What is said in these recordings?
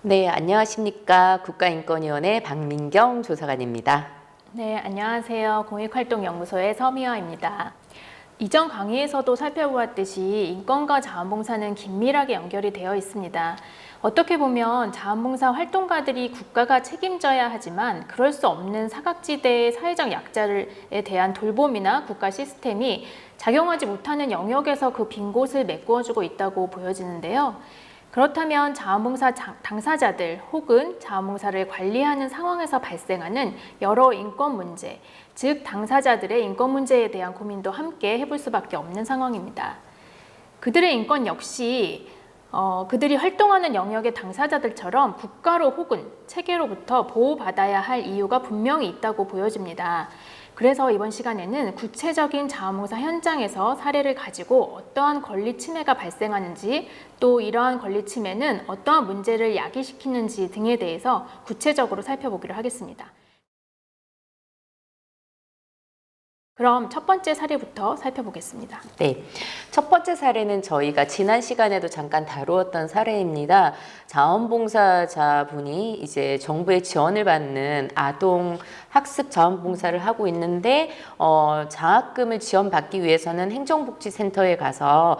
네, 안녕하십니까. 국가인권위원회 박민경 조사관입니다. 네, 안녕하세요. 공익활동연구소의 서미화입니다. 이전 강의에서도 살펴보았듯이 인권과 자원봉사는 긴밀하게 연결이 되어 있습니다. 어떻게 보면 자원봉사 활동가들이 국가가 책임져야 하지만 그럴 수 없는 사각지대의 사회적 약자에 대한 돌봄이나 국가 시스템이 작용하지 못하는 영역에서 그 빈 곳을 메꾸어주고 있다고 보여지는데요. 그렇다면 자원봉사 당사자들 혹은 자원봉사를 관리하는 상황에서 발생하는 여러 인권 문제, 즉 당사자들의 인권 문제에 대한 고민도 함께 해볼 수밖에 없는 상황입니다. 그들의 인권 역시 그들이 활동하는 영역의 당사자들처럼 국가로 혹은 체계로부터 보호받아야 할 이유가 분명히 있다고 보여집니다. 그래서 이번 시간에는 구체적인 자원봉사 현장에서 사례를 가지고 어떠한 권리 침해가 발생하는지, 또 이러한 권리 침해는 어떠한 문제를 야기시키는지 등에 대해서 구체적으로 살펴보기로 하겠습니다. 그럼 첫 번째 사례부터 살펴보겠습니다. 네, 첫 번째 사례는 저희가 지난 시간에도 잠깐 다루었던 사례입니다. 자원봉사자분이 이제 정부의 지원을 받는 아동 학습 자원봉사를 하고 있는데 장학금을 지원받기 위해서는 행정복지센터에 가서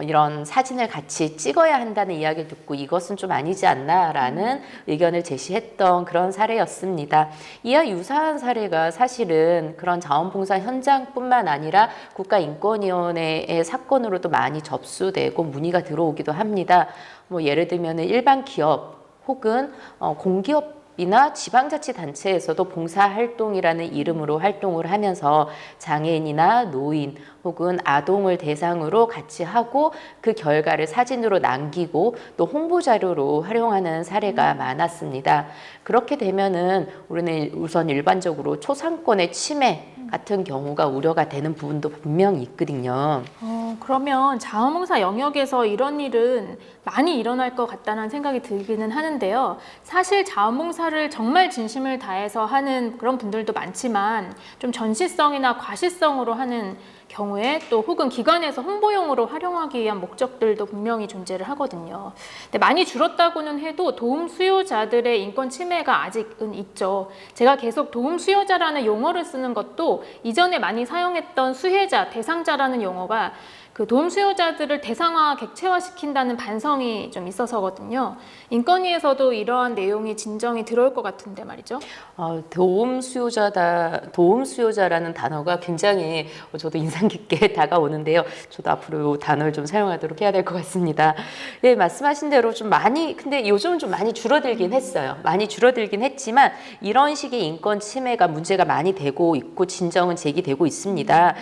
이런 사진을 같이 찍어야 한다는 이야기를 듣고 이것은 좀 아니지 않나라는 의견을 제시했던 그런 사례였습니다. 이와 유사한 사례가 사실은 그런 자원봉사 현장뿐만 아니라 국가인권위원회의 사건으로도 많이 접수되고 문의가 들어오기도 합니다. 예를 들면 일반 기업 혹은 공기업 이나 지방자치단체에서도 봉사활동이라는 이름으로 활동을 하면서 장애인이나 노인 혹은 아동을 대상으로 같이 하고 그 결과를 사진으로 남기고 또 홍보자료로 활용하는 사례가 많았습니다. 그렇게 되면은 우리는 우선 일반적으로 초상권의 침해 같은 경우가 우려가 되는 부분도 분명히 있거든요. 그러면 자원봉사 영역에서 이런 일은 많이 일어날 것 같다는 생각이 들기는 하는데요. 사실 자원봉사를 정말 진심을 다해서 하는 그런 분들도 많지만 좀 전시성이나 과시성으로 하는 경우에 또 혹은 기관에서 홍보용으로 활용하기 위한 목적들도 분명히 존재를 하거든요. 근데 많이 줄었다고는 해도 도움 수요자들의 인권 침해가 아직은 있죠. 제가 계속 도움 수요자라는 용어를 쓰는 것도 이전에 많이 사용했던 수혜자, 대상자라는 용어가 그 도움 수요자들을 대상화, 객체화시킨다는 반성이 좀 있어서거든요. 인권위에서도 이러한 내용이 진정이 들어올 것 같은데 말이죠. 도움 수요자라는 단어가 굉장히 저도 인상 깊게 다가오는데요. 저도 앞으로 이 단어를 좀 사용하도록 해야 될 것 같습니다. 네, 말씀하신 대로 좀 많이, 근데 요즘은 좀 많이 줄어들긴 했어요. 많이 줄어들긴 했지만 이런 식의 인권 침해가 문제가 많이 되고 있고 진정은 제기되고 있습니다.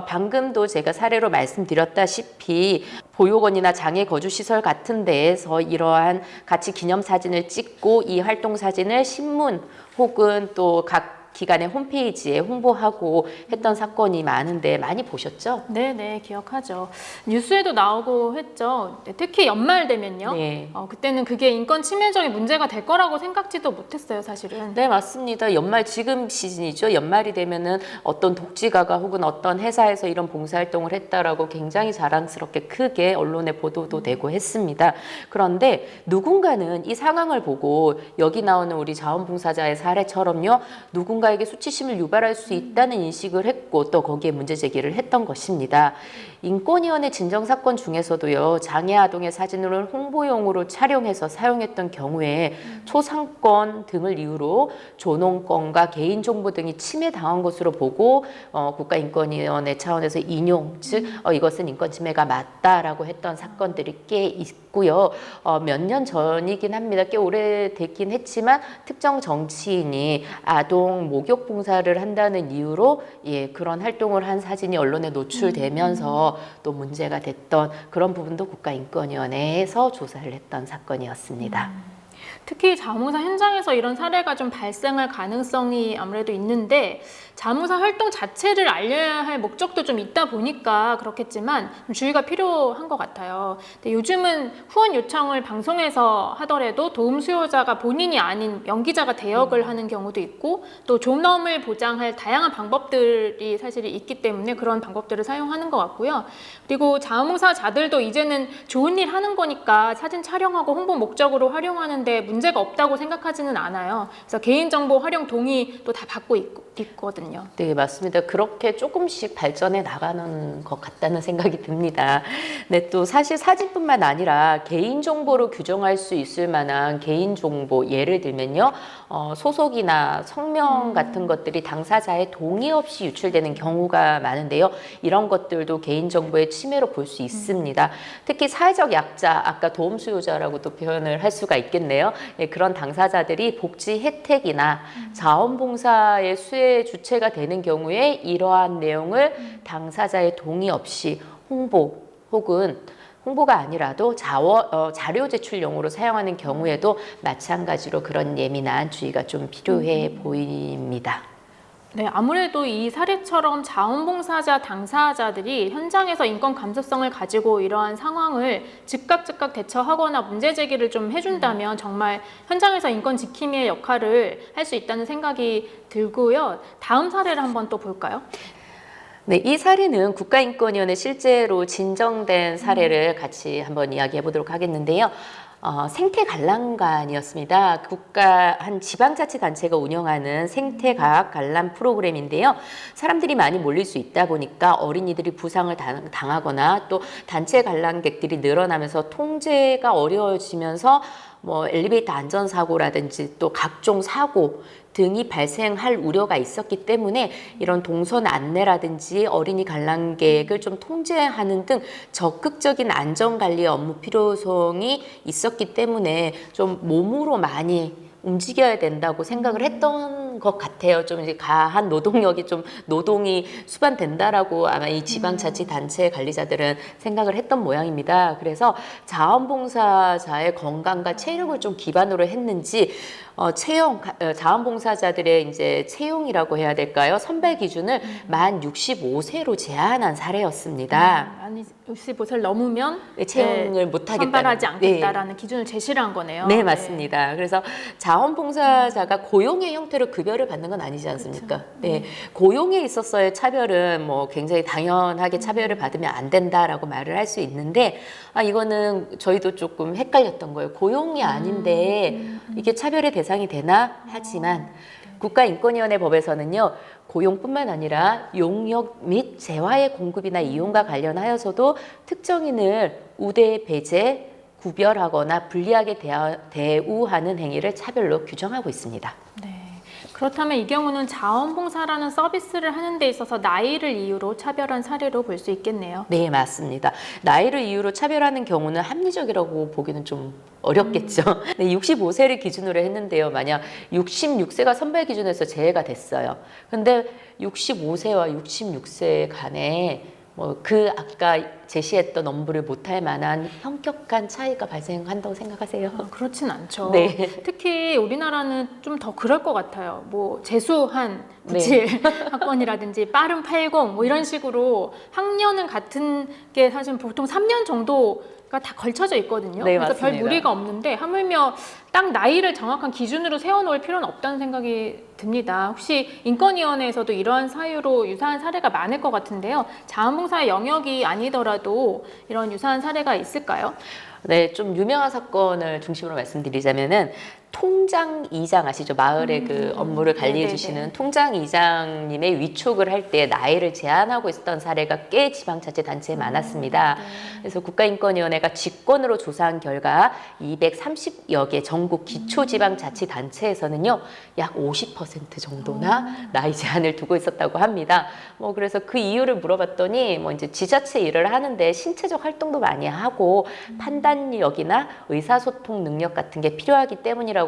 방금도 제가 사례로 말씀드렸다시피 보육원이나 장애 거주 시설 같은 데에서 이러한 같이 기념사진을 찍고 이 활동 사진을 신문 혹은 또 각 기관의 홈페이지에 홍보하고 했던 사건이 많은데 많이 보셨죠? 네, 기억하죠. 뉴스에도 나오고 했죠. 특히 연말 되면요. 네. 그때는 그게 인권 침해적인 문제가 될 거라고 생각지도 못했어요, 사실은. 네, 맞습니다. 연말 지금 시즌이죠. 연말이 되면은 어떤 독지가가 혹은 어떤 회사에서 이런 봉사활동을 했다라고 굉장히 자랑스럽게 크게 언론에 보도도 되고 했습니다. 그런데 누군가는 이 상황을 보고 여기 나오는 우리 자원봉사자의 사례처럼요. 누군가에게 수치심을 유발할 수 있다는 인식을 했고 또 거기에 문제 제기를 했던 것입니다. 인권위원회 진정사건 중에서도요. 장애 아동의 사진을 홍보용으로 촬영해서 사용했던 경우에 초상권 등을 이유로 존엄권과 개인정보 등이 침해당한 것으로 보고 국가인권위원회 차원에서 인용, 즉 이것은 인권침해가 맞다라고 했던 사건들이 꽤 있고요. 몇 년 전이긴 합니다. 꽤 오래됐긴 했지만 특정 정치인이 아동 목욕 봉사를 한다는 이유로 그런 활동을 한 사진이 언론에 노출되면서 또 문제가 됐던 그런 부분도 국가인권위원회에서 조사를 했던 사건이었습니다. 특히 자원봉사 현장에서 이런 사례가 좀 발생할 가능성이 아무래도 있는데 자원봉사 활동 자체를 알려야 할 목적도 좀 있다 보니까 그렇겠지만 좀 주의가 필요한 것 같아요. 근데 요즘은 후원 요청을 방송에서 하더라도 도움 수요자가 본인이 아닌 연기자가 대역을 하는 경우도 있고 또 존엄을 보장할 다양한 방법들이 사실 있기 때문에 그런 방법들을 사용하는 것 같고요. 그리고 자원봉사자들도 이제는 좋은 일 하는 거니까 사진 촬영하고 홍보 목적으로 활용하는데 문제가 없다고 생각하지는 않아요. 그래서 개인정보 활용 동의 또 다 받고 있거든요. 네, 맞습니다. 그렇게 조금씩 발전해 나가는 것 같다는 생각이 듭니다. 네, 또 사실 사진뿐만 아니라 개인정보로 규정할 수 있을 만한 개인정보, 예를 들면요, 소속이나 성명 같은 것들이 당사자의 동의 없이 유출되는 경우가 많은데요. 이런 것들도 개인정보의 침해로 볼 수 있습니다. 특히 사회적 약자, 아까 도움수요자라고도 표현을 할 수가 있겠네요. 예, 그런 당사자들이 복지 혜택이나 자원봉사의 수혜 주체가 되는 경우에 이러한 내용을 당사자의 동의 없이 홍보 혹은 홍보가 아니라도 자료 제출용으로 사용하는 경우에도 마찬가지로 그런 예민한 주의가 좀 필요해 보입니다. 네, 아무래도 이 사례처럼 자원봉사자 당사자들이 현장에서 인권 감수성을 가지고 이러한 상황을 즉각 대처하거나 문제 제기를 좀 해준다면 정말 현장에서 인권 지킴이의 역할을 할 수 있다는 생각이 들고요. 다음 사례를 한번 또 볼까요? 네, 이 사례는 국가인권위원회 실제로 진정된 사례를 같이 한번 이야기해 보도록 하겠는데요. 생태관람관이었습니다. 국가 한 지방자치단체가 운영하는 생태과학 관람 프로그램인데요. 사람들이 많이 몰릴 수 있다 보니까 어린이들이 부상을 당하거나 또 단체 관람객들이 늘어나면서 통제가 어려워지면서 뭐 엘리베이터 안전사고라든지 또 각종 사고 등이 발생할 우려가 있었기 때문에 이런 동선 안내라든지 어린이 관람객을 좀 통제하는 등 적극적인 안전관리 업무 필요성이 있었기 때문에 좀 몸으로 많이 움직여야 된다고 생각을 했던 것 같아요. 좀 이제 가한 노동력이 좀 노동이 수반된다라고 아마 이 지방자치단체 관리자들은 생각을 했던 모양입니다. 그래서 자원봉사자의 건강과 체력을 좀 기반으로 했는지 자원봉사자들의 이제 채용이라고 해야 될까요? 선발 기준을 만 65세로 제한한 사례였습니다. 아니 65세를 넘으면 채용을 못하겠다. 선발하지 않겠다라는 기준을 제시를 한 거네요. 네, 맞습니다. 그래서 자원봉사자가 고용의 형태로 급여를 받는 건 아니지 않습니까? 네, 고용에 있어서의 차별은 뭐 굉장히 당연하게 차별을 받으면 안 된다라고 말을 할 수 있는데, 이거는 저희도 조금 헷갈렸던 거예요. 고용이 아닌데 이게 차별의 대상이 되나? 하지만 국가인권위원회 법에서는요, 고용뿐만 아니라 용역 및 재화의 공급이나 이용과 관련하여서도 특정인을 우대, 배제, 구별하거나 불리하게 대우하는 행위를 차별로 규정하고 있습니다. 네. 그렇다면 이 경우는 자원봉사라는 서비스를 하는 데 있어서 나이를 이유로 차별한 사례로 볼 수 있겠네요. 네, 맞습니다. 나이를 이유로 차별하는 경우는 합리적이라고 보기는 좀 어렵겠죠. 네, 65세를 기준으로 했는데요. 만약 66세가 선발 기준에서 제외가 됐어요. 근데 65세와 66세 간에 그 아까 제시했던 업무를 못할 만한 현격한 차이가 발생한다고 생각하세요? 그렇진 않죠. 네. 특히 우리나라는 좀 더 그럴 것 같아요. 뭐 재수한 97 학번이라든지 빠른 80 뭐 이런 식으로 학년은 같은 게 사실 보통 3년 정도가 다 걸쳐져 있거든요. 네, 그래서 맞습니다. 별 무리가 없는데 하물며 딱 나이를 정확한 기준으로 세워놓을 필요는 없다는 생각이 듭니다. 혹시 인권위원회에서도 이러한 사유로 유사한 사례가 많을 것 같은데요. 자원봉사의 영역이 아니더라도 이런 유사한 사례가 있을까요? 네, 좀 유명한 사건을 중심으로 말씀드리자면은 통장이장 아시죠? 마을의 그 업무를 관리해 주시는 통장이장님의 위촉을 할 때 나이를 제한하고 있었던 사례가 꽤 지방자치단체에 많았습니다. 그래서 국가인권위원회가 직권으로 조사한 결과 230여 개 전국 기초지방자치단체에서는요, 약 50% 정도나 나이 제한을 두고 있었다고 합니다. 그래서 그 이유를 물어봤더니 이제 지자체 일을 하는데 신체적 활동도 많이 하고 판단력이나 의사소통 능력 같은 게 필요하기 때문이라고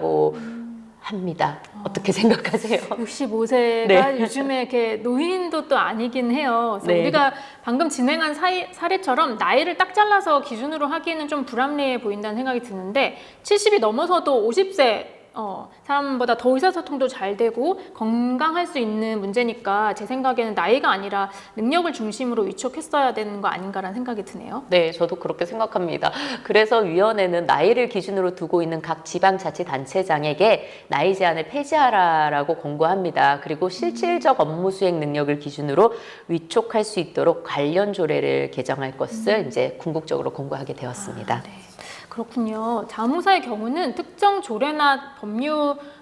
합니다. 어떻게 생각하세요? 65세가 네. 요즘에 이렇게 노인도 또 아니긴 해요. 그래서 네. 우리가 방금 진행한 사례처럼 나이를 딱 잘라서 기준으로 하기에는 좀 불합리해 보인다는 생각이 드는데 70이 넘어서도 50세 사람보다 더 의사소통도 잘 되고 건강할 수 있는 문제니까 제 생각에는 나이가 아니라 능력을 중심으로 위촉했어야 되는 거 아닌가라는 생각이 드네요. 네, 저도 그렇게 생각합니다. 그래서 위원회는 나이를 기준으로 두고 있는 각 지방자치단체장에게 나이 제한을 폐지하라라고 권고합니다. 그리고 실질적 업무 수행 능력을 기준으로 위촉할 수 있도록 관련 조례를 개정할 것을 이제 궁극적으로 권고하게 되었습니다. 네. 그렇군요. 자원봉사의 경우는 특정 조례나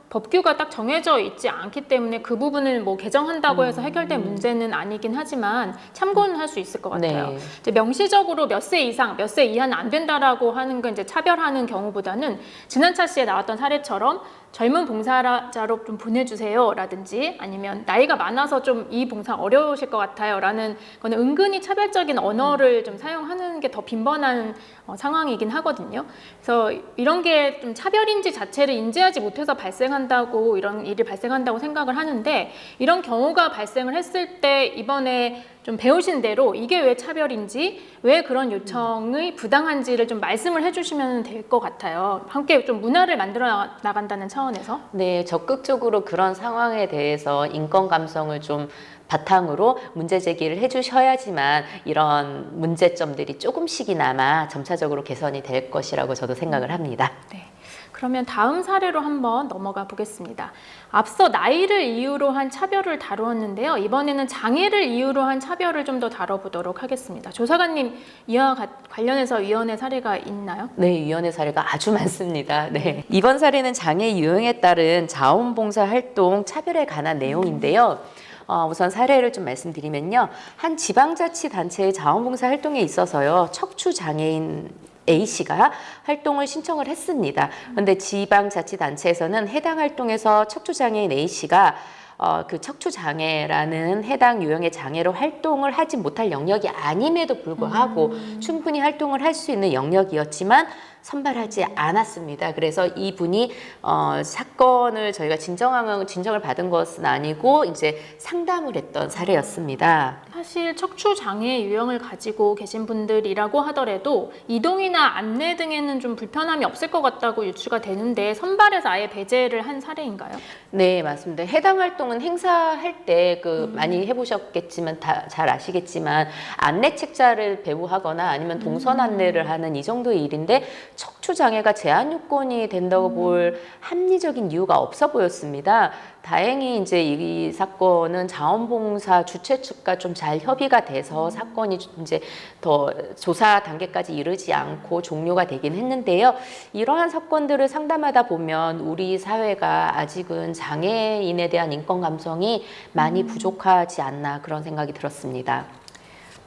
법규가 딱 정해져 있지 않기 때문에 그 부분을 뭐 개정한다고 해서 해결된 문제는 아니긴 하지만 참고는 할 수 있을 것 같아요. 네. 이제 명시적으로 몇 세 이상, 몇 세 이하는 안 된다라고 하는 건 이제 차별하는 경우보다는 지난차 시에 나왔던 사례처럼 젊은 봉사자로 좀 보내주세요 라든지 아니면 나이가 많아서 좀 이 봉사 어려우실 것 같아요 라는 거는 은근히 차별적인 언어를 좀 사용하는 게 더 빈번한 상황이긴 하거든요. 그래서 이런 게 좀 차별인지 자체를 인지하지 못해서 발생한다고 이런 일이 발생한다고 생각을 하는데 이런 경우가 발생을 했을 때 이번에 좀 배우신 대로 이게 왜 차별인지 왜 그런 요청이 부당한지를 좀 말씀을 해주시면 될 것 같아요. 함께 좀 문화를 만들어 나간다는 차원에서. 네, 적극적으로 그런 상황에 대해서 인권 감성을 좀 바탕으로 문제 제기를 해주셔야지만 이런 문제점들이 조금씩이나마 점차적으로 개선이 될 것이라고 저도 생각을 합니다. 네. 그러면 다음 사례로 한번 넘어가 보겠습니다. 앞서 나이를 이유로 한 차별을 다루었는데요. 이번에는 장애를 이유로 한 차별을 좀 더 다뤄보도록 하겠습니다. 조사관님, 이와 관련해서 위원회 사례가 있나요? 네, 위원회 사례가 아주 많습니다. 네. 이번 사례는 장애 유형에 따른 자원봉사 활동 차별에 관한 내용인데요. 우선 사례를 좀 말씀드리면요. 한 지방자치단체의 자원봉사 활동에 있어서요. 척추장애인 A씨가 활동을 신청을 했습니다. 그런데 지방자치단체에서는 해당 활동에서 척추장애인 A씨가 그 척추장애라는 해당 유형의 장애로 활동을 하지 못할 영역이 아님에도 불구하고 충분히 활동을 할 수 있는 영역이었지만 선발하지 않았습니다. 그래서 이분이 사건을 저희가 진정을 받은 것은 아니고 이제 상담을 했던 사례였습니다. 사실 척추 장애 유형을 가지고 계신 분들이라고 하더라도 이동이나 안내 등에는 좀 불편함이 없을 것 같다고 유추가 되는데 선발해서 아예 배제를 한 사례인가요? 네, 맞습니다. 해당 활동은 행사할 때 많이 해보셨겠지만 잘 아시겠지만 안내 책자를 배부하거나 아니면 동선 안내를 하는 이 정도의 일인데 척추 장애가 제한 요건이 된다고 볼 합리적인 이유가 없어 보였습니다. 다행히 이제 이 사건은 자원봉사 주최 측과 좀 잘 협의가 돼서 사건이 이제 더 조사 단계까지 이르지 않고 종료가 되긴 했는데요. 이러한 사건들을 상담하다 보면 우리 사회가 아직은 장애인에 대한 인권 감성이 많이 부족하지 않나 그런 생각이 들었습니다.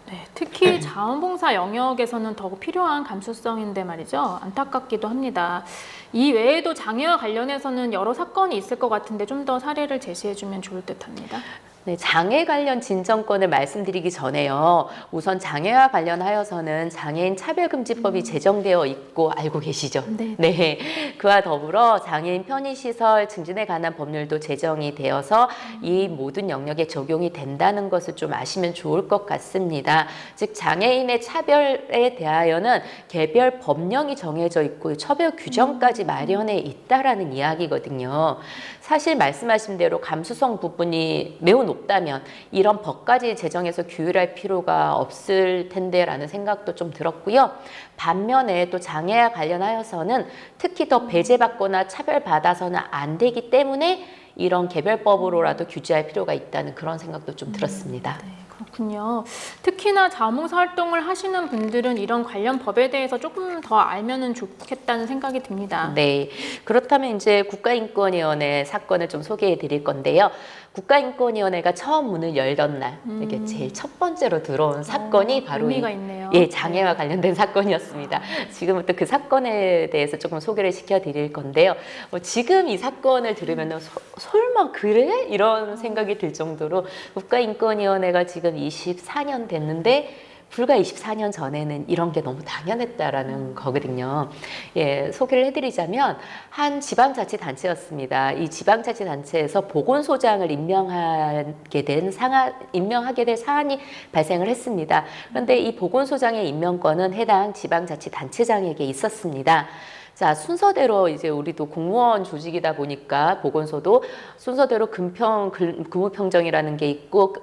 네, 특히 자원봉사 영역에서는 더욱 필요한 감수성인데 말이죠. 안타깝기도 합니다. 이 외에도 장애와 관련해서는 여러 사건이 있을 것 같은데 좀 더 사례를 제시해주면 좋을 듯합니다. 네, 장애 관련 진정권을 말씀드리기 전에요. 우선 장애와 관련하여서는 장애인 차별금지법이 제정되어 있고 알고 계시죠? 네. 네. 그와 더불어 장애인 편의시설 증진에 관한 법률도 제정이 되어서 이 모든 영역에 적용이 된다는 것을 좀 아시면 좋을 것 같습니다. 즉 장애인의 차별에 대하여는 개별 법령이 정해져 있고 처벌 규정까지 마련해 있다라는 이야기거든요. 사실 말씀하신 대로 감수성 부분이 매우 높다면 이런 법까지 제정해서 규율할 필요가 없을 텐데라는 생각도 좀 들었고요. 반면에 또 장애와 관련하여서는 특히 더 배제받거나 차별받아서는 안 되기 때문에 이런 개별법으로라도 규제할 필요가 있다는 그런 생각도 좀 들었습니다. 네, 그렇군요. 특히나 자원봉사 활동을 하시는 분들은 이런 관련 법에 대해서 조금 더 알면은 좋겠다는 생각이 듭니다. 네, 그렇다면 이제 국가인권위원회 사건을 좀 소개해 드릴 건데요. 국가인권위원회가 처음 문을 열던 날, 이게 제일 첫 번째로 들어온 사건이 바로 의미가 있네요. 예, 장애와 관련된 사건이었습니다. 지금부터 그 사건에 대해서 조금 소개를 시켜드릴 건데요. 지금 이 사건을 들으면 설마 그래? 이런 생각이 들 정도로 국가인권위원회가 지금 24년 됐는데 불과 24년 전에는 이런 게 너무 당연했다라는 거거든요. 예, 소개를 해드리자면 한 지방자치단체였습니다. 이 지방자치단체에서 보건소장을 임명하게 될 사안이 발생을 했습니다. 그런데 이 보건소장의 임명권은 해당 지방자치단체장에게 있었습니다. 자, 순서대로 이제 우리도 공무원 조직이다 보니까 보건소도 순서대로 근무평정이라는 게 있고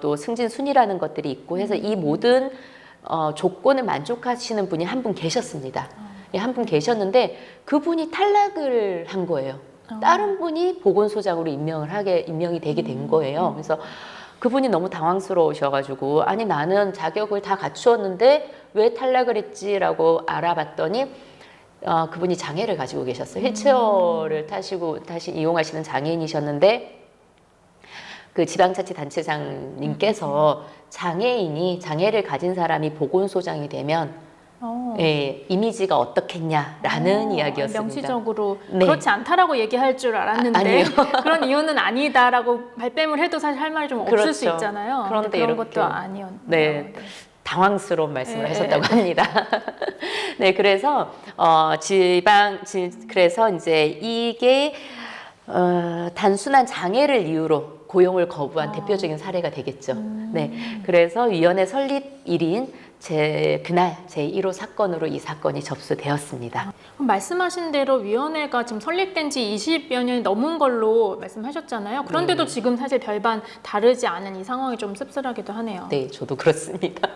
또 승진순위라는 것들이 있고 해서 이 모든 조건을 만족하시는 분이 한 분 계셨습니다. 예, 한 분 계셨는데 그분이 탈락을 한 거예요. 다른 분이 보건소장으로 임명이 되게 된 거예요. 그래서 그분이 너무 당황스러우셔가지고 아니 나는 자격을 다 갖추었는데 왜 탈락을 했지라고 알아봤더니 그분이 장애를 가지고 계셨어요. 휠체어를 타시고 다시 이용하시는 장애인이셨는데 그 지방자치단체장님께서 장애를 가진 사람이 보건소장이 되면 예, 이미지가 어떻겠냐라는 이야기였습니다. 명시적으로 네. 그렇지 않다라고 얘기할 줄 알았는데 아니요. 그런 이유는 아니다라고 발뺌을 해도 사실 할 말이 좀 없을 그렇죠. 수 있잖아요. 그런데 그런 이렇게, 것도 아니었네요. 네. 당황스러운 말씀을 네, 하셨다고 합니다. 네, 그래서 그래서 이제 이게 단순한 장애를 이유로 고용을 거부한 대표적인 사례가 되겠죠. 네, 그래서 위원회 설립일인 그날 제1호 사건으로 이 사건이 접수되었습니다. 그럼 말씀하신 대로 위원회가 지금 설립된 지 20여 년이 넘은 걸로 말씀하셨잖아요. 그런데도 지금 사실 별반 다르지 않은 이 상황이 좀 씁쓸하기도 하네요. 네, 저도 그렇습니다.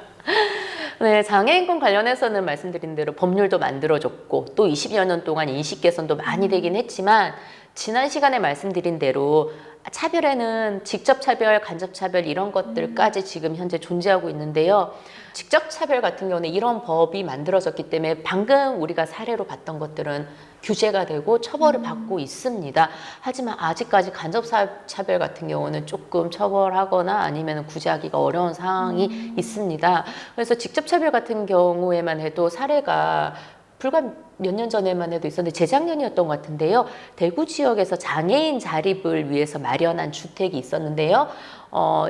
네, 장애인권 관련해서는 말씀드린 대로 법률도 만들어졌고 또 20여 년 동안 인식 개선도 많이 되긴 했지만 지난 시간에 말씀드린 대로 차별에는 직접 차별, 간접 차별 이런 것들까지 지금 현재 존재하고 있는데요. 직접 차별 같은 경우는 이런 법이 만들어졌기 때문에 방금 우리가 사례로 봤던 것들은 규제가 되고 처벌을 받고 있습니다. 하지만 아직까지 간접 차별 같은 경우는 조금 처벌하거나 아니면 구제하기가 어려운 상황이 있습니다. 그래서 직접 차별 같은 경우에만 해도 사례가 불과 몇 년 전에만 해도 있었는데 재작년이었던 것 같은데요. 대구 지역에서 장애인 자립을 위해서 마련한 주택이 있었는데요.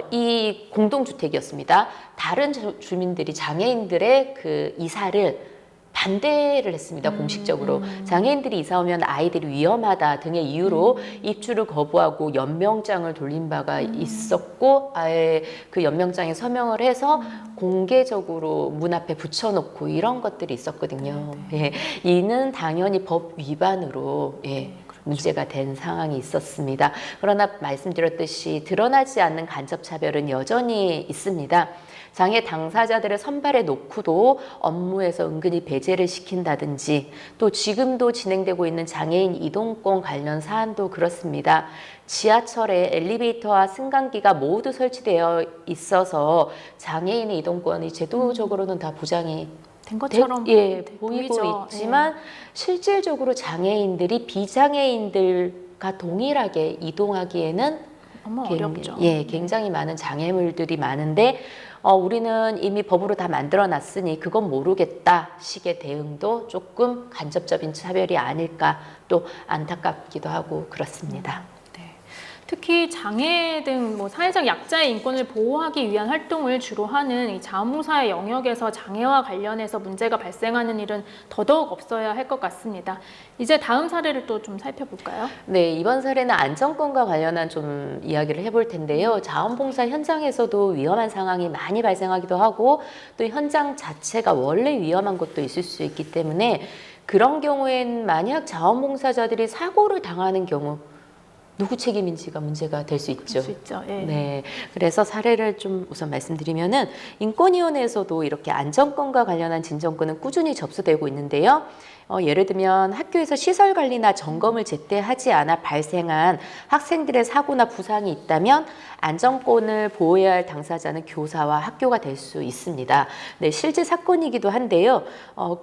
이 공동주택이었습니다. 다른 주민들이 장애인들의 그 이사를 반대를 했습니다. 공식적으로. 장애인들이 이사 오면 아이들이 위험하다 등의 이유로 입주를 거부하고 연명장을 돌린 바가 있었고 아예 그 연명장에 서명을 해서 공개적으로 문 앞에 붙여놓고 이런 것들이 있었거든요. 예, 이는 당연히 법 위반으로 문제가 된 상황이 있었습니다. 그러나 말씀드렸듯이 드러나지 않는 간접 차별은 여전히 있습니다. 장애 당사자들의 선발에 놓고도 업무에서 은근히 배제를 시킨다든지 또 지금도 진행되고 있는 장애인 이동권 관련 사안도 그렇습니다. 지하철에 엘리베이터와 승강기가 모두 설치되어 있어서 장애인의 이동권이 제도적으로는 다 보장이 된 것처럼 보이고 보이죠. 있지만 실질적으로 장애인들이 비장애인들과 동일하게 이동하기에는 어렵죠. 굉장히 많은 장애물들이 많은데 우리는 이미 법으로 다 만들어 놨으니 그건 모르겠다 식의 대응도 조금 간접적인 차별이 아닐까 또 안타깝기도 하고 그렇습니다. 특히 장애 등 사회적 약자의 인권을 보호하기 위한 활동을 주로 하는 이 자원봉사의 영역에서 장애와 관련해서 문제가 발생하는 일은 더더욱 없어야 할 것 같습니다. 이제 다음 사례를 또 좀 살펴볼까요? 네, 이번 사례는 안전권과 관련한 좀 이야기를 해볼 텐데요. 자원봉사 현장에서도 위험한 상황이 많이 발생하기도 하고 또 현장 자체가 원래 위험한 것도 있을 수 있기 때문에 그런 경우엔 만약 자원봉사자들이 사고를 당하는 경우 누구 책임인지가 문제가 될 수 있죠. 네, 그래서 사례를 좀 우선 말씀드리면은 인권위원회에서도 이렇게 안전권과 관련한 진정권은 꾸준히 접수되고 있는데요. 예를 들면 학교에서 시설 관리나 점검을 제때 하지 않아 발생한 학생들의 사고나 부상이 있다면 안전권을 보호해야 할 당사자는 교사와 학교가 될 수 있습니다. 네, 실제 사건이기도 한데요.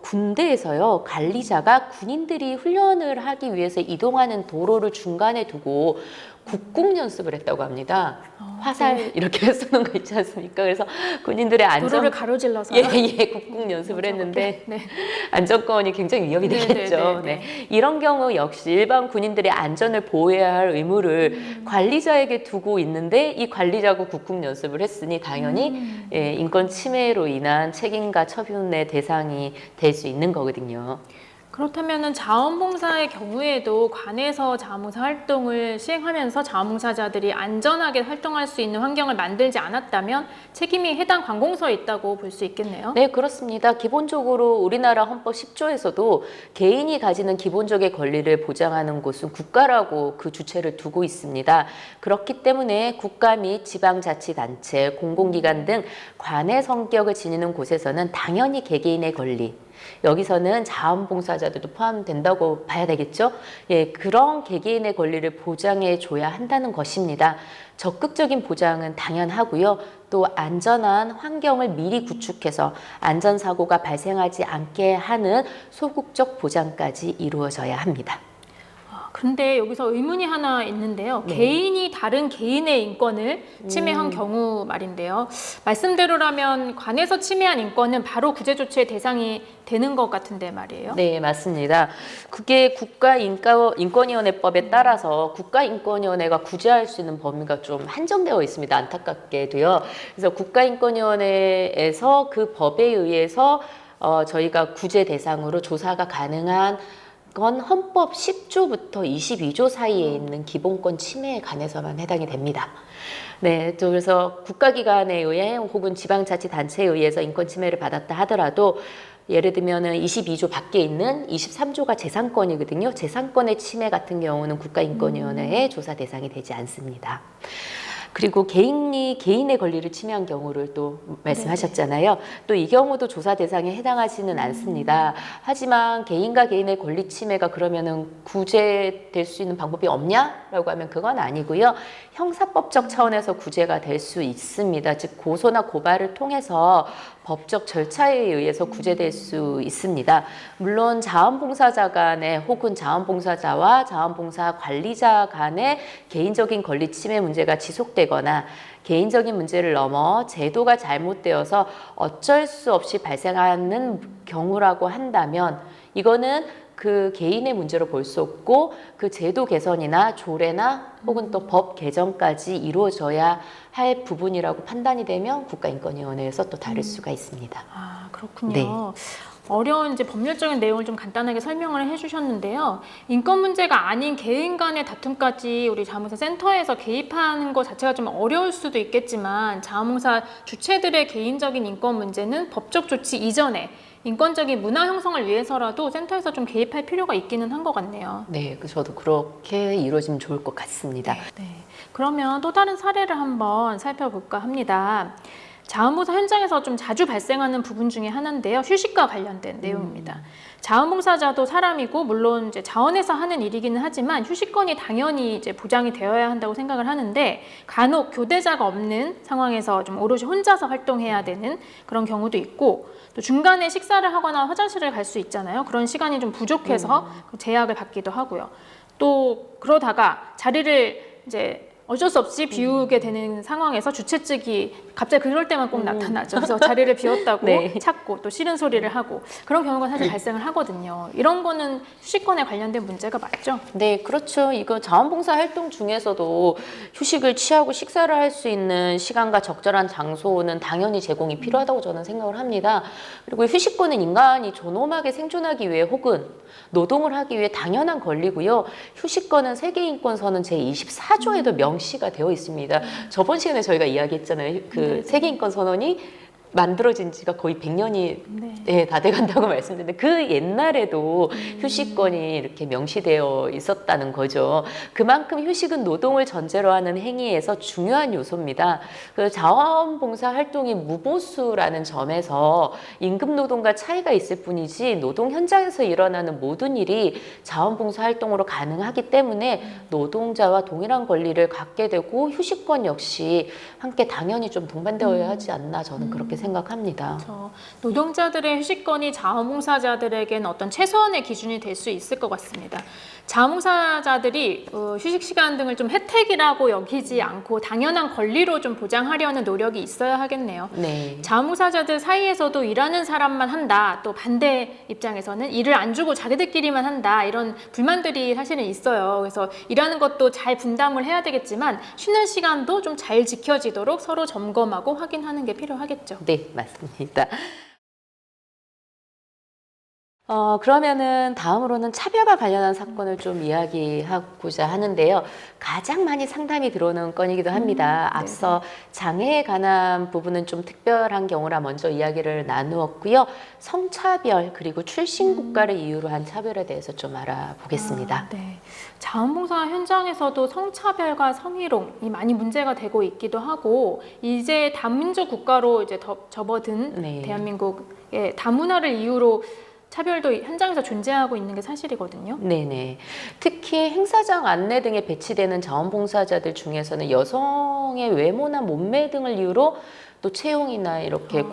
군대에서요, 관리자가 군인들이 훈련을 하기 위해서 이동하는 도로를 중간에 두고 국궁 연습을 했다고 합니다. 화살 이렇게 쏘는 거 있지 않습니까? 그래서 군인들의 도로를 가로질러서 국궁 연습을 했는데 안전권이 굉장히 위협이 되겠죠. 이런 경우 역시 일반 군인들의 안전을 보호해야 할 의무를 관리자에게 두고 있는데 이 관리자가 국궁 연습을 했으니 당연히 인권 침해로 인한 책임과 처분의 대상이 될 수 있는 거거든요. 그렇다면 자원봉사의 경우에도 관에서 자원봉사 활동을 시행하면서 자원봉사자들이 안전하게 활동할 수 있는 환경을 만들지 않았다면 책임이 해당 관공서에 있다고 볼 수 있겠네요. 네, 그렇습니다. 기본적으로 우리나라 헌법 10조에서도 개인이 가지는 기본적인 권리를 보장하는 곳은 국가라고 그 주체를 두고 있습니다. 그렇기 때문에 국가 및 지방자치단체, 공공기관 등 관의 성격을 지니는 곳에서는 당연히 개개인의 권리, 여기서는 자원봉사자들도 포함된다고 봐야 되겠죠? 예, 그런 개개인의 권리를 보장해 줘야 한다는 것입니다. 적극적인 보장은 당연하고요. 또 안전한 환경을 미리 구축해서 안전사고가 발생하지 않게 하는 소극적 보장까지 이루어져야 합니다. 근데 여기서 의문이 하나 있는데요. 네. 개인이 다른 개인의 인권을 침해한 경우 말인데요. 말씀대로라면 관에서 침해한 인권은 바로 구제 조치의 대상이 되는 것 같은데 말이에요. 네, 맞습니다. 그게 국가인권위원회법에 따라서 국가인권위원회가 구제할 수 있는 범위가 좀 한정되어 있습니다. 안타깝게도요. 그래서 국가인권위원회에서 그 법에 의해서 저희가 구제 대상으로 조사가 가능한 건 헌법 10조부터 22조 사이에 있는 기본권 침해에 관해서만 해당이 됩니다. 네, 그래서 국가기관에 의해 혹은 지방자치단체에 의해서 인권 침해를 받았다 하더라도 예를 들면은 22조 밖에 있는 23조가 재산권이거든요. 재산권의 침해 같은 경우는 국가인권위원회의 조사 대상이 되지 않습니다. 그리고 개인의 권리를 침해한 경우를 또 말씀하셨잖아요. 또 이 경우도 조사 대상에 해당하지는 않습니다. 하지만 개인과 개인의 권리 침해가 그러면은 구제될 수 있는 방법이 없냐라고 하면 그건 아니고요. 형사법적 차원에서 구제가 될 수 있습니다. 즉 고소나 고발을 통해서 법적 절차에 의해서 구제될 수 있습니다. 물론 자원봉사자 간에 혹은 자원봉사자와 자원봉사 관리자 간의 개인적인 권리 침해 문제가 지속되거나 개인적인 문제를 넘어 제도가 잘못되어서 어쩔 수 없이 발생하는 경우라고 한다면 이거는 그 개인의 문제로 볼 수 없고 그 제도 개선이나 조례나 혹은 또 법 개정까지 이루어져야 할 부분이라고 판단이 되면 국가인권위원회에서 또 다를 수가 있습니다. 아, 그렇군요. 네. 어려운 이제 법률적인 내용을 좀 간단하게 설명을 해주셨는데요. 인권 문제가 아닌 개인 간의 다툼까지 우리 자원봉사 센터에서 개입하는 것 자체가 좀 어려울 수도 있겠지만 자원봉사 주체들의 개인적인 인권 문제는 법적 조치 이전에 인권적인 문화 형성을 위해서라도 센터에서 좀 개입할 필요가 있기는 한 것 같네요. 네, 저도 그렇게 이루어지면 좋을 것 같습니다. 네. 그러면 또 다른 사례를 한번 살펴볼까 합니다. 자원봉사 현장에서 좀 자주 발생하는 부분 중에 하나인데요. 휴식과 관련된 내용입니다. 자원봉사자도 사람이고 물론 이제 자원에서 하는 일이기는 하지만 휴식권이 당연히 이제 보장이 되어야 한다고 생각을 하는데 간혹 교대자가 없는 상황에서 좀 오롯이 혼자서 활동해야 되는 그런 경우도 있고 또 중간에 식사를 하거나 화장실을 갈 수 있잖아요. 그런 시간이 좀 부족해서 제약을 받기도 하고요. 또 그러다가 자리를 이제 어쩔 수 없이 비우게 되는 상황에서 주최 측이 갑자기 그럴 때만 꼭 나타나죠. 그래서 자리를 비웠다고 네. 찾고 또 싫은 소리를 하고 그런 경우가 사실 발생을 하거든요. 이런 거는 휴식권에 관련된 문제가 맞죠? 네, 그렇죠. 이거 자원봉사 활동 중에서도 휴식을 취하고 식사를 할 수 있는 시간과 적절한 장소는 당연히 제공이 필요하다고 저는 생각을 합니다. 그리고 휴식권은 인간이 존엄하게 생존하기 위해 혹은 노동을 하기 위해 당연한 권리고요. 휴식권은 세계인권선언 제24조에도 명시가 되어 있습니다. 저번 시간에 저희가 이야기했잖아요. 그 세계인권선언이 만들어진 지가 거의 100년이 네, 다 돼간다고 말씀드렸는데 그 옛날에도 휴식권이 이렇게 명시되어 있었다는 거죠. 그만큼 휴식은 노동을 전제로 하는 행위에서 중요한 요소입니다. 그 자원봉사 활동이 무보수라는 점에서 임금노동과 차이가 있을 뿐이지 노동 현장에서 일어나는 모든 일이 자원봉사 활동으로 가능하기 때문에 노동자와 동일한 권리를 갖게 되고 휴식권 역시 함께 당연히 좀 동반되어야 하지 않나 저는 그렇게 생각합니다. 노동자들의 휴식권이 자원봉사자들에게는 어떤 최소한의 기준이 될 수 있을 것 같습니다. 자원봉사자들이 휴식 시간 등을 좀 혜택이라고 여기지 않고 당연한 권리로 좀 보장하려는 노력이 있어야 하겠네요. 네. 자원봉사자들 사이에서도 일하는 사람만 한다, 또 반대 입장에서는 일을 안 주고 자기들끼리만 한다 이런 불만들이 사실은 있어요. 그래서 일하는 것도 잘 분담을 해야 되겠지만 쉬는 시간도 좀 잘 지켜지도록 서로 점검하고 확인하는 게 필요하겠죠. 네, 맞습니다. 그러면은 다음으로는 차별과 관련한 사건을 좀 이야기하고자 하는데요. 가장 많이 상담이 들어오는 건이기도 합니다. 앞서 장애에 관한 부분은 좀 특별한 경우라 먼저 이야기를 나누었고요. 성차별 그리고 출신 국가를 이유로 한 차별에 대해서 좀 알아보겠습니다. 네. 자원봉사 현장에서도 성차별과 성희롱이 많이 문제가 되고 있기도 하고 이제 다민족 국가로 이제 접어든 네. 대한민국의 다문화를 이유로 차별도 현장에서 존재하고 있는 게 사실이거든요. 네네. 특히 행사장 안내 등에 배치되는 자원봉사자들 중에서는 여성의 외모나 몸매 등을 이유로 또 채용이나 이렇게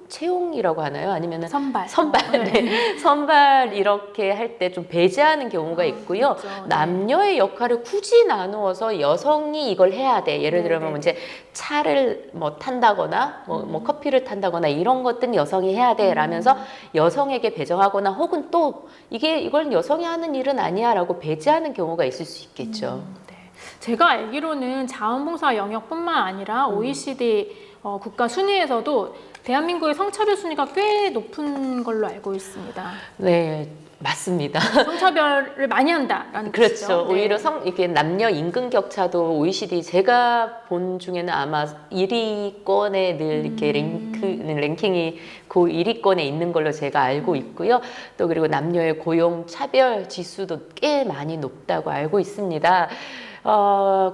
채용이라고 하나요? 아니면은 선발. 네. 선발 이렇게 할 때 좀 배제하는 경우가 있고요. 그렇죠. 네. 남녀의 역할을 굳이 나누어서 여성이 이걸 해야 돼. 예를 네, 들면 네, 이제 차를 뭐 탄다거나 뭐 커피를 탄다거나 이런 것들은 여성이 해야 돼 라면서 여성에게 배정하거나 혹은 또 이걸 여성이 하는 일은 아니야라고 배제하는 경우가 있을 수 있겠죠. 네. 제가 알기로는 자원봉사 영역뿐만 아니라 OECD 국가 순위에서도 대한민국의 성차별 순위가 꽤 높은 걸로 알고 있습니다. 네, 맞습니다. 성차별을 많이 한다라는 그렇죠. 뜻이죠. 오히려 네. 이게 남녀 임금 격차도 OECD 제가 본 중에는 아마 1위권에 늘 이렇게 랭킹이 그 1위권에 있는 걸로 제가 알고 있고요. 또 그리고 남녀의 고용 차별 지수도 꽤 많이 높다고 알고 있습니다.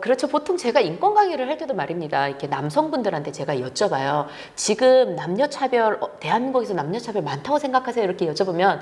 그렇죠. 보통 제가 인권 강의를 할 때도 말입니다. 이렇게 남성분들한테 제가 여쭤봐요. 지금 남녀차별, 대한민국에서 남녀차별 많다고 생각하세요? 이렇게 여쭤보면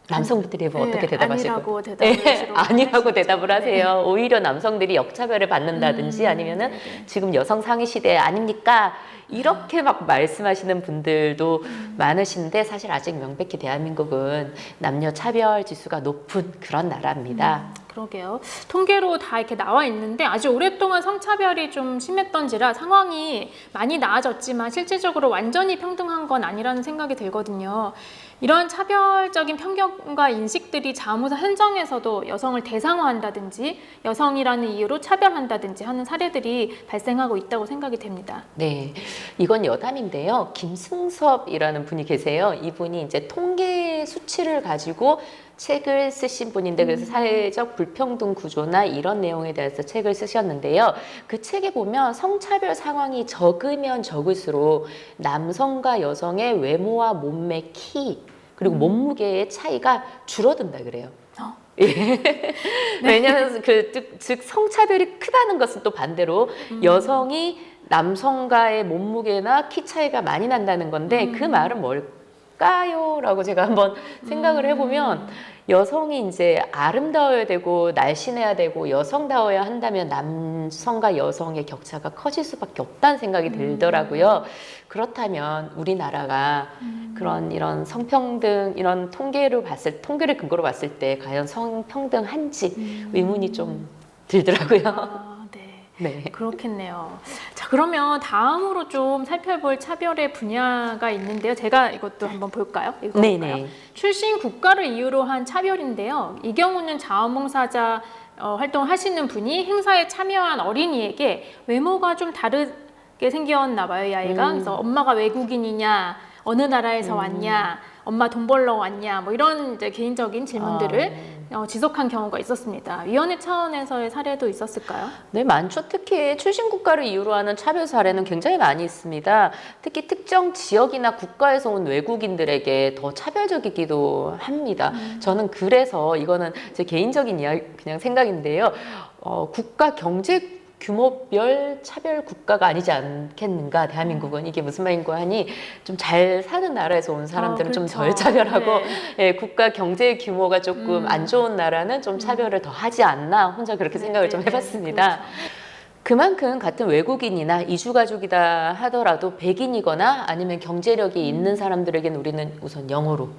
남성분들이 뭐 어떻게 대답하실까요? 아니라고 대답을 주로 아니라고 하시죠. 대답을 하세요. 오히려 남성들이 역차별을 받는다든지 아니면은 네네. 지금 여성 상위 시대 아닙니까? 이렇게 막 말씀하시는 분들도 많으신데 사실 아직 명백히 대한민국은 남녀 차별 지수가 높은 그런 나라입니다. 그러게요. 통계로 다 이렇게 나와 있는데 아주 오랫동안 성차별이 좀 심했던지라 상황이 많이 나아졌지만 실질적으로 완전히 평등한 건 아니라는 생각이 들거든요. 이런 차별적인 편견과 인식들이 자원봉사 현장에서도 여성을 대상화한다든지 여성이라는 이유로 차별한다든지 하는 사례들이 발생하고 있다고 생각이 됩니다. 네, 이건 여담인데요. 김승섭이라는 분이 계세요. 이분이 이제 통계 수치를 가지고 책을 쓰신 분인데 그래서 사회적 불평등 구조나 이런 내용에 대해서 책을 쓰셨는데요. 그 책에 보면 성차별 상황이 적으면 적을수록 남성과 여성의 외모와 몸매, 키 그리고 몸무게의 차이가 줄어든다 그래요. 예. 왜냐하면 즉 성차별이 크다는 것은 또 반대로 여성이 남성과의 몸무게나 키 차이가 많이 난다는 건데 그 말은 뭘까요? 라고 제가 한번 생각을 해보면 여성이 이제 아름다워야 되고 날씬해야 되고 여성다워야 한다면 남성과 여성의 격차가 커질 수밖에 없다는 생각이 들더라고요. 그렇다면 우리나라가 이런 성평등 이런 통계를 근거로 봤을 때 과연 성평등한지 의문이 좀 들더라고요. 아, 네. 네. 그렇겠네요. 자, 그러면 다음으로 좀 살펴볼 차별의 분야가 있는데요. 제가 이것도 한번 볼까요? 네네. 출신 국가를 이유로 한 차별인데요. 이 경우는 자원봉사자 활동을 하시는 분이 행사에 참여한 어린이에게 외모가 좀 다르게 생겼나 봐요, 이 아이가. 그래서 엄마가 외국인이냐, 어느 나라에서 왔냐, 엄마 돈 벌러 왔냐, 뭐 이런 이제 개인적인 질문들을 지속한 경우가 있었습니다. 위원회 차원에서의 사례도 있었을까요? 네, 많죠. 특히 출신 국가를 이유로 하는 차별 사례는 굉장히 많이 있습니다. 특히 특정 지역이나 국가에서 온 외국인들에게 더 차별적이기도 합니다. 저는 그래서 이거는 제 개인적인 그냥 생각인데요. 국가 경제 규모별 차별 국가가 아니지 않겠는가 대한민국은 이게 무슨 말인가 하니 좀 잘 사는 나라에서 온 사람들은 좀 그렇죠. 덜 차별하고 네. 예, 국가 경제 규모가 조금 안 좋은 나라는 좀 차별을 더 하지 않나 혼자 그렇게 생각을 좀 해봤습니다. 그렇죠. 그만큼 같은 외국인이나 이주가족이다 하더라도 백인이거나 아니면 경제력이 있는 사람들에게는 우리는 우선 영어로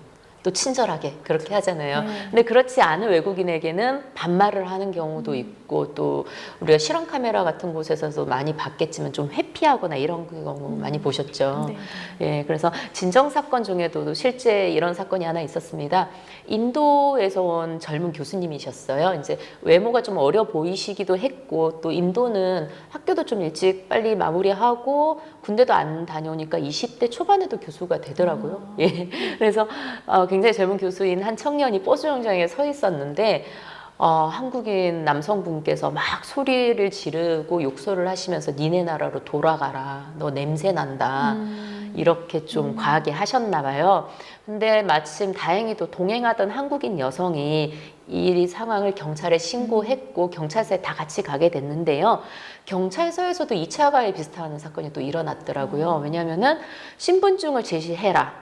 또 친절하게 그렇게 하잖아요. 근데 그렇지 않은 외국인에게는 반말을 하는 경우도 있고 또 우리가 실험 카메라 같은 곳에서도 많이 봤겠지만 좀 회피하거나 이런 경우 많이 보셨죠. 네. 예, 그래서 진정 사건 중에도 실제 이런 사건이 하나 있었습니다. 인도에서 온 젊은 교수님이셨어요. 이제 외모가 좀 어려 보이시기도 했고 또 인도는 학교도 좀 일찍 빨리 마무리하고 군대도 안 다녀오니까 20대 초반에도 교수가 되더라고요. 예, 그래서 굉장히 젊은 교수인 한 청년이 버스 정류장에 서 있었는데 한국인 남성분께서 막 소리를 지르고 욕설을 하시면서 니네 나라로 돌아가라. 너 냄새 난다. 이렇게 좀 과하게 하셨나 봐요. 근데 마침 다행히도 동행하던 한국인 여성이 이 상황을 경찰에 신고했고 경찰서에 다 같이 가게 됐는데요. 경찰서에서도 2차 가해 비슷한 사건이 또 일어났더라고요. 왜냐하면은 신분증을 제시해라.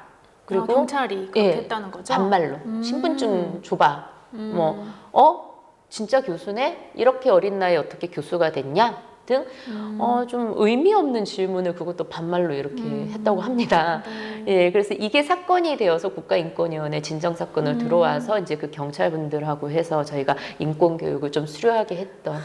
그리고 경찰이 그렇게 예, 했다는 거죠? 반말로 신분증 줘봐. 진짜 교수네? 이렇게 어린 나이에 어떻게 교수가 됐냐? 등 좀 의미 없는 질문을 그것도 반말로 이렇게 했다고 합니다. 예, 그래서 이게 사건이 되어서 국가인권위원회 진정사건을 들어와서 이제 그 경찰분들하고 해서 저희가 인권교육을 좀 수료하게 했던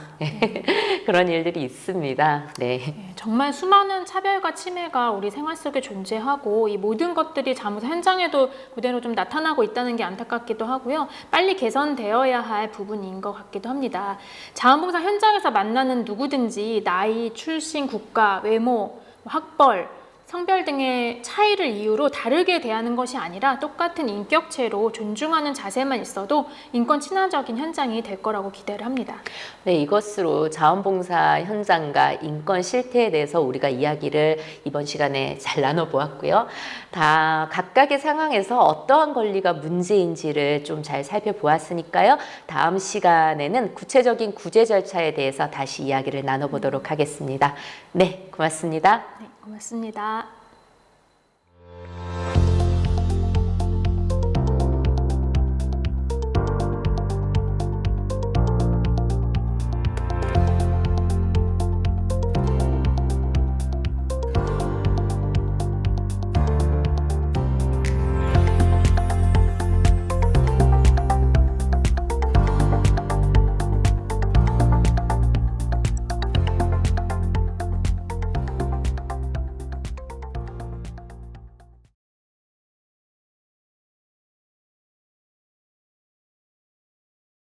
그런 일들이 있습니다. 네. 네, 정말 수많은 차별과 침해가 우리 생활 속에 존재하고 이 모든 것들이 자무사 현장에도 그대로 좀 나타나고 있다는 게 안타깝기도 하고요. 빨리 개선되어야 할 부분인 것 같기도 합니다. 자원봉사 현장에서 만나는 누구든지 나이, 출신, 국가, 외모, 학벌, 성별 등의 차이를 이유로 다르게 대하는 것이 아니라 똑같은 인격체로 존중하는 자세만 있어도 인권 친화적인 현장이 될 거라고 기대를 합니다. 네, 이것으로 자원봉사 현장과 인권 실태에 대해서 우리가 이야기를 이번 시간에 잘 나눠보았고요. 다 각각의 상황에서 어떠한 권리가 문제인지를 좀 잘 살펴보았으니까요. 다음 시간에는 구체적인 구제 절차에 대해서 다시 이야기를 나눠보도록 하겠습니다. 네, 고맙습니다. 네, 고맙습니다.